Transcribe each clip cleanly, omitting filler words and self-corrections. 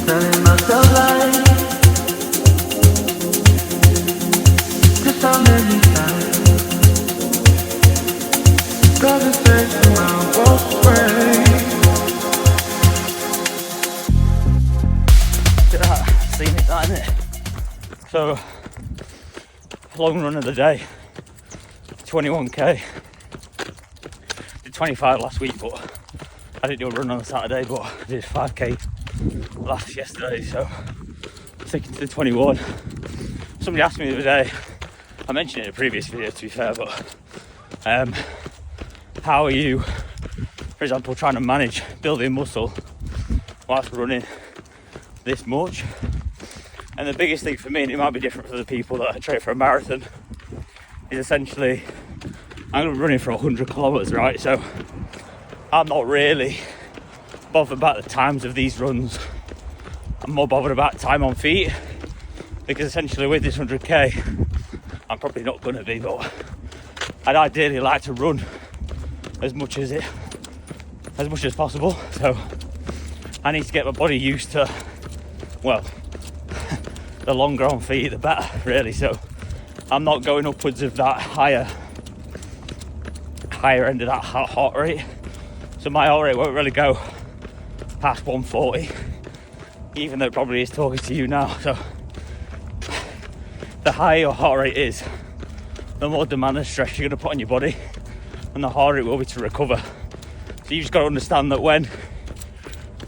telling myself lies. Just how many times? Cause it takes a while both ways. Seen it, that, isn't it? So, long run of the day, 21k. Did 25 last week, but I didn't do a run on a Saturday, but I did 5k yesterday, so I'm sticking to the 21. Somebody asked me the other day, I mentioned it in a previous video to be fair, but how are you, for example, trying to manage building muscle whilst running this much? And the biggest thing for me, and it might be different for the people that I train for a marathon, is essentially I'm going to be running for 100 kilometers, right? So I'm not really bothered about the times of these runs. I'm more bothered about time on feet, because essentially with this 100k, I'm probably not going to be, but I'd ideally like to run as much as possible. So I need to get my body used to, well, the longer on feet the better, really. So I'm not going upwards of that higher end of that heart rate. So my heart rate won't really go past 140, even though it probably is talking to you now. So the higher your heart rate is, the more demand and stress you're going to put on your body, and the harder it will be to recover. So you just got to understand that when,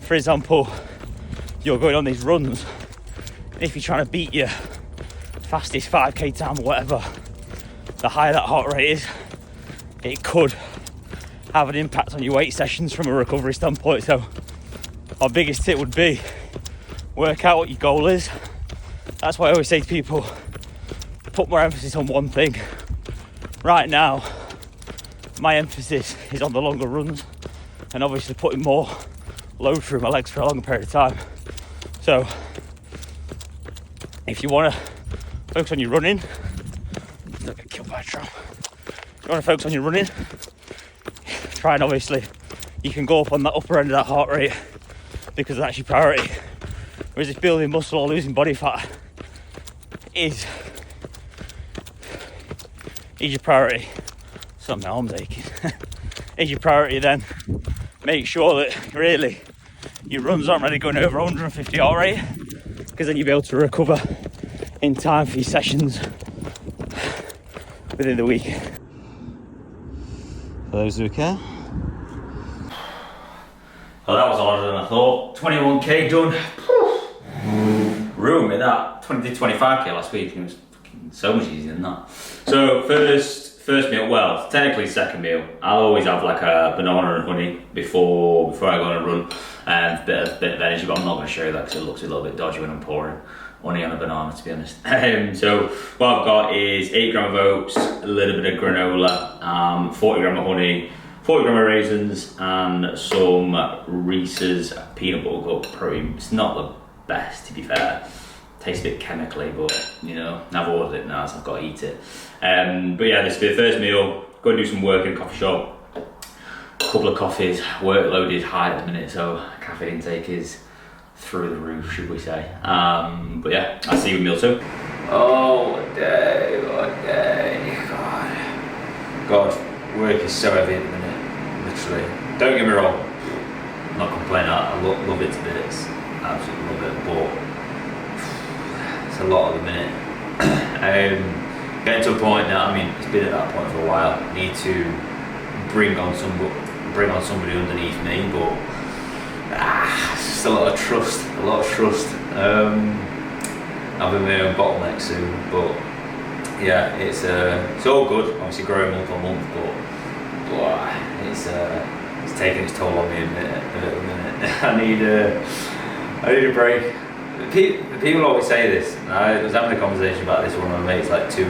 for example, you're going on these runs, if you're trying to beat your fastest 5k time or whatever, the higher that heart rate is, it could have an impact on your weight sessions from a recovery standpoint. So our biggest tip would be work out what your goal is. That's why I always say to people, put more emphasis on one thing. Right now, my emphasis is on the longer runs and obviously putting more load through my legs for a longer period of time. So if you want to focus on your running, don't get killed by a tram. If you want to focus on your running, try and obviously you can go up on that upper end of that heart rate because that's your priority. Whereas if building muscle or losing body fat is your priority, so my arm's aching, is your priority, then make sure that really your runs aren't really going over 150 heart rate, because then you'll be able to recover in time for your sessions within the week. For those who care. Well, that was harder than I thought. 21k done. Room in that. 25k last week, and it was fucking so much easier than that. So first meal, well, technically second meal. I'll always have like a banana and honey before I go on a run, and a bit of energy, but I'm not going to show you that because it looks a little bit dodgy when I'm pouring honey on a banana, to be honest. So what I've got is 8 gram of oats, a little bit of granola, 40 gram of honey, 40 gram of raisins, and some Reese's peanut butter cup protein. It's not the best, to be fair. Tastes a bit chemically, but you know, I've ordered it now, so I've got to eat it. But yeah, this will be the first meal. Go and do some work in a coffee shop. A couple of coffees, workloaded high at the minute, so caffeine intake is through the roof, should we say. But yeah, I'll see you with meal 2. Oh, what day. God, work is so heavy at the minute, literally. Don't get me wrong, I'm not complaining, I love it to bits, absolutely love it, but it's a lot at the minute. Getting to a point now, I mean, it's been at that point for a while. I need to bring on somebody underneath me, but it's just a lot of trust. I'll be my own bottleneck soon, but yeah, it's all good. Obviously growing month on month, but it's taking its toll on me a bit at the minute. I need a break. People always say this, and I was having a conversation about this with one of my mates like 3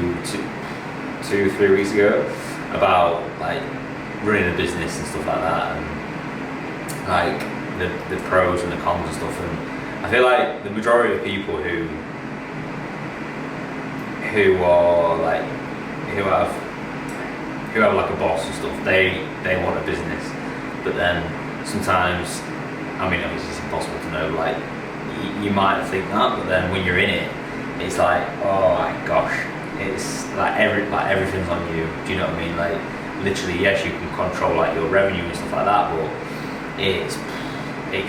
weeks ago, about like running a business and stuff like that, and like the pros and the cons and stuff. And I feel like the majority of people who have like a boss and stuff, they want a business, but then sometimes, I mean, obviously it's impossible to know, like you might think that, but then when you're in it, it's like, oh my gosh, it's like everything's on you. Do you know what I mean? Like literally, yes, you can control like your revenue and stuff like that, but it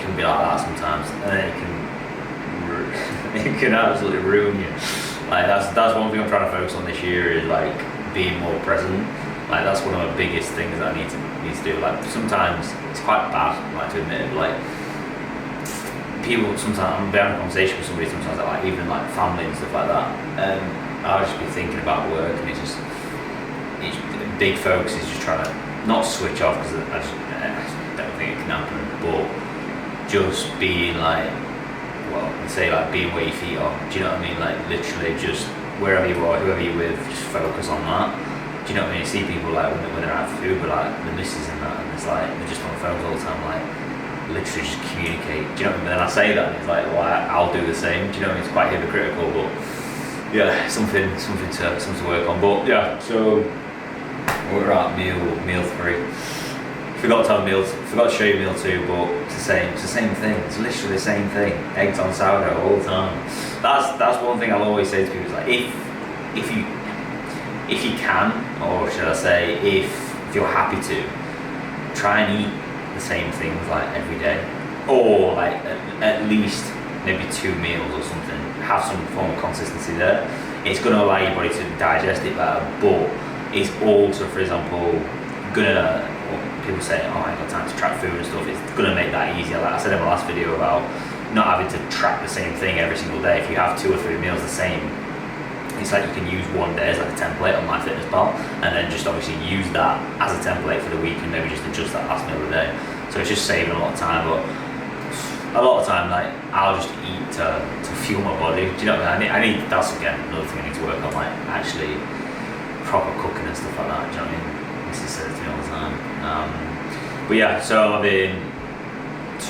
can be like that sometimes, and then it can absolutely ruin you. Like that's one thing I'm trying to focus on this year, is like being more present. Like that's one of the biggest things that I need to do. Like sometimes it's quite bad, like to admit it. Like people sometimes, I'm having a conversation with somebody sometimes, like even like family and stuff like that, and I'll just be thinking about work, and it's big focus is just trying to not switch off, because I just don't think it can happen, but just being like, well, say like being where your feet are. Do you know what I mean? Like literally just wherever you are, whoever you're with, just focus on that. Do you know what I mean? You see people like when they're out for food, but like the missus and that, and it's like they're just on the phones all the time, like literally just communicate. Do you know what I mean? But then I say that, and it's like, well, I'll do the same. Do you know what I mean? It's quite hypocritical, but yeah, something to work on. But yeah, so we're at meal 3. Forgot to show you meal 2, but it's the same thing. It's literally the same thing. Eggs on sourdough all the time. That's one thing I'll always say to people, is like if you can, or should I say, if you're happy to, try and eat the same things like every day, or like at least maybe 2 meals or something. Have some form of consistency there. It's going to allow your body to digest it better, but it's also, for example, people say, oh, I ain't got time to track food and stuff. It's going to make that easier. Like I said in my last video about not having to track the same thing every single day. If you have 2 or 3 meals the same, it's like you can use one day as like a template on MyFitnessPal, and then just obviously use that as a template for the week, and maybe just adjust that last meal of the day. So it's just saving a lot of time. But a lot of time, like I'll just eat to fuel my body. Do you know what I mean? I need that's again another thing I need to work on, like actually proper cooking and stuff like that. Do you know what I mean? This is said to me all the time. But yeah, so I've been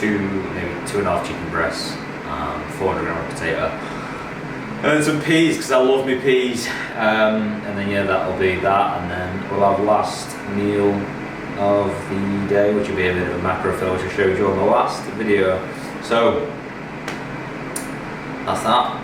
maybe 2.5 chicken breasts, 400 grams of potato, and then some peas, because I love me peas. And then yeah, that'll be that, and then we'll have last meal of the day, which will be a bit of a macro fill, which I showed you on the last video. So that's that.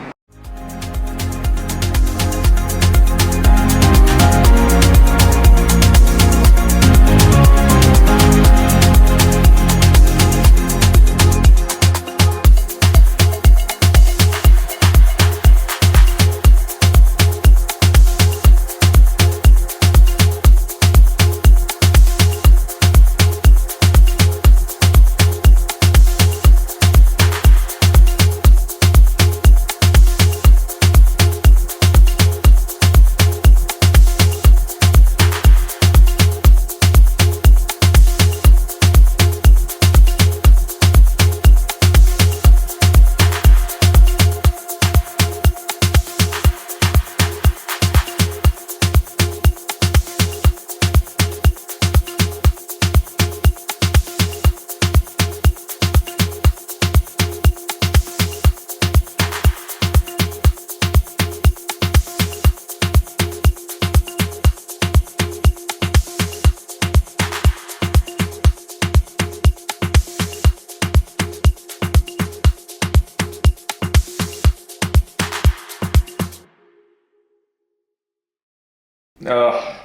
Oh,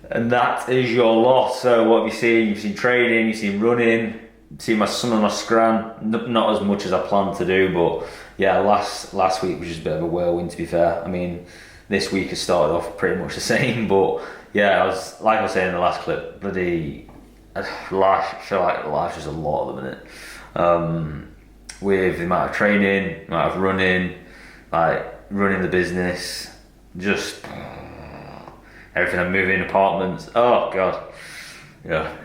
and that is your lot. So what have you seen? You've seen training, you've seen running, you've seen some of my scran, not as much as I planned to do, but yeah, last week was just a bit of a whirlwind, to be fair. I mean, this week has started off pretty much the same, but yeah, I was saying in the last clip, I feel like life's just a lot at the minute. With the amount of training, amount of running, like running the business, just everything. I'm moving apartments. Oh god, yeah,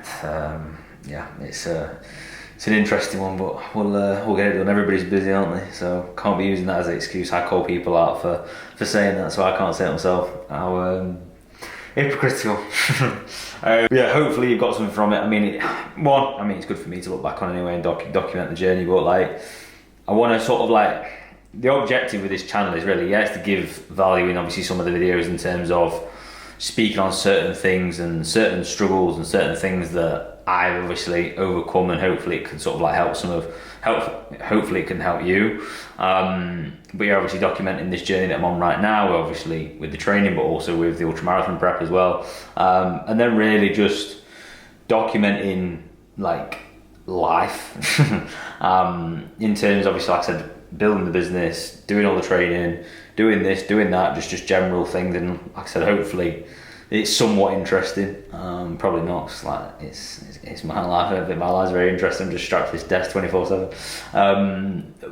it's an interesting one, but we'll get it done. Everybody's busy, aren't they? So can't be using that as an excuse. I call people out for saying that, so I can't say it myself. How hypocritical. Yeah, hopefully you've got something from it. I mean, it's good for me to look back on anyway and document the journey. But like, I want to sort of like, the objective with this channel is really, it's to give value in obviously some of the videos in terms of speaking on certain things and certain struggles and certain things that I've obviously overcome, and hopefully it can sort of like help hopefully it can help you. But you're obviously documenting this journey that I'm on right now, obviously with the training, but also with the ultramarathon prep as well. And then really just documenting like life in terms, obviously, like I said, building the business, doing all the training, doing this, doing that, just general things. And like I said, hopefully it's somewhat interesting. Probably not, 'cause like it's my life. I think my life's very interesting. I'm just strapped to this desk 24/7.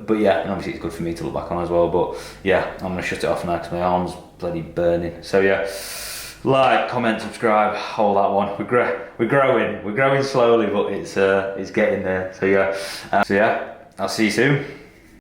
But yeah, and obviously it's good for me to look back on as well. But yeah, I'm gonna shut it off now because my arm's bloody burning. So yeah, like, comment, subscribe, all that one. We're growing slowly, but it's getting there. So yeah, I'll see you soon.